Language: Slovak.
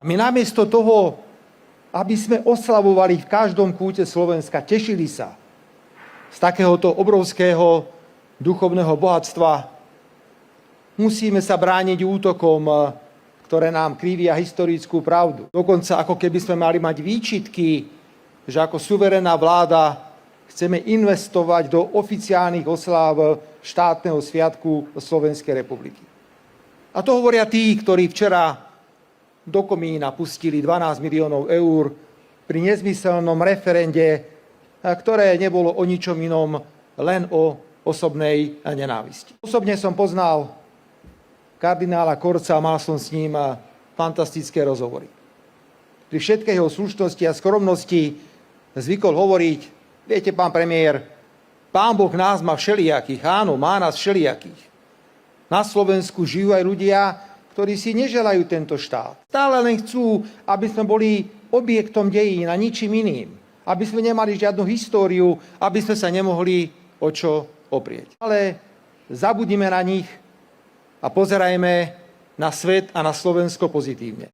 My namiesto toho, aby sme oslavovali v každom kúte Slovenska, tešili sa z takéhoto obrovského duchovného bohatstva, musíme sa brániť útokom, ktoré nám krivia historickú pravdu. Dokonca ako keby sme mali mať výčitky, že ako suverénna vláda chceme investovať do oficiálnych osláv štátneho sviatku Slovenskej republiky. A to hovoria tí, ktorí včera do komína pustili 12 miliónov eur pri nezmyselnom referende, ktoré nebolo o ničom inom, len o osobnej nenávisti. Osobne som poznal kardinála Korca a mal som s ním fantastické rozhovory. Pri všetkej jeho slušnosti a skromnosti zvykol hovoriť: viete, pán premiér, Pán Boh nás má všelijakých, áno, má nás všelijakých. Na Slovensku žijú aj ľudia, ktorí si neželajú tento štát. Stále len chcú, aby sme boli objektom dejín a ničím iným. Aby sme nemali žiadnu históriu, aby sme sa nemohli o čo oprieť. Ale zabudnime na nich a pozerajme na svet a na Slovensko pozitívne.